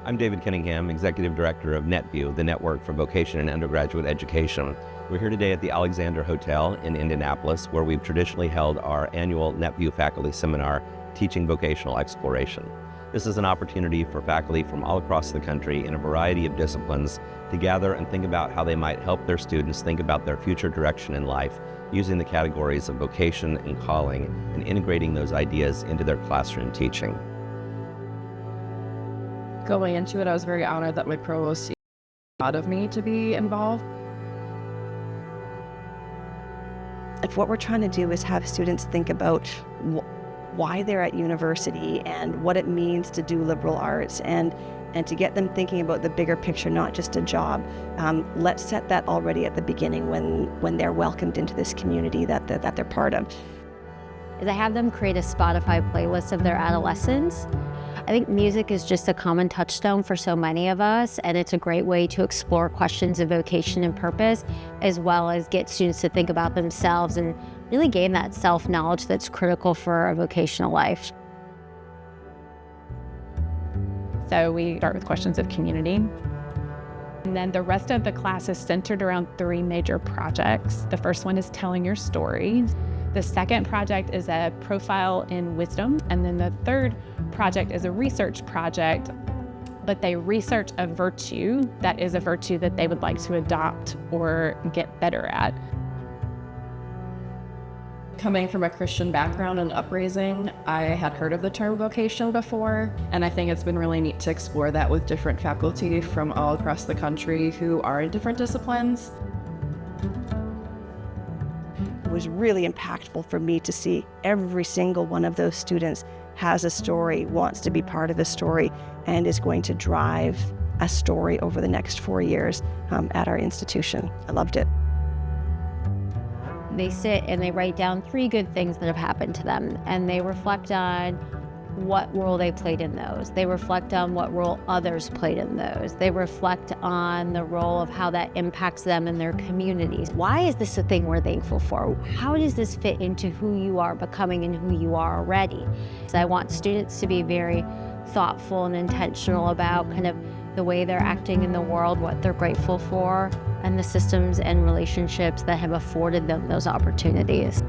I'm David Cunningham, Executive Director of NetVUE, the Network for Vocation and Undergraduate Education. We're here today at the Alexander Hotel in Indianapolis, where we've traditionally held our annual NetVUE faculty seminar, Teaching Vocational Exploration. This is an opportunity for faculty from all across the country in a variety of disciplines to gather and think about how they might help their students think about their future direction in life using the categories of vocation and calling and integrating those ideas into their classroom teaching. Going into it, I was very honored that my provost thought of me to be involved. If what we're trying to do is have students think about why they're at university and what it means to do liberal arts and to get them thinking about the bigger picture, not just a job, let's set that already at the beginning when they're welcomed into this community that they're part of. Is I have them create a Spotify playlist of their adolescence. I think music is just a common touchstone for so many of us, and it's a great way to explore questions of vocation and purpose, as well as get students to think about themselves and really gain that self-knowledge that's critical for a vocational life. So we start with questions of community. And then the rest of the class is centered around 3 major projects. The first one is telling your story. The second project is a profile in wisdom. And then the third project is a research project, but they research a virtue that is a virtue that they would like to adopt or get better at. Coming from a Christian background and upraising, I had heard of the term vocation before, and I think it's been really neat to explore that with different faculty from all across the country who are in different disciplines. It was really impactful for me to see every single one of those students has a story, wants to be part of a story, and is going to drive a story over the next 4 years at our institution. I loved it. They sit and they write down 3 good things that have happened to them, and they reflect on what role they played in those. They reflect on what role others played in those. They reflect on the role of how that impacts them in their communities. Why is this a thing we're thankful for? How does this fit into who you are becoming and who you are already? So I want students to be very thoughtful and intentional about kind of the way they're acting in the world, what they're grateful for, and the systems and relationships that have afforded them those opportunities.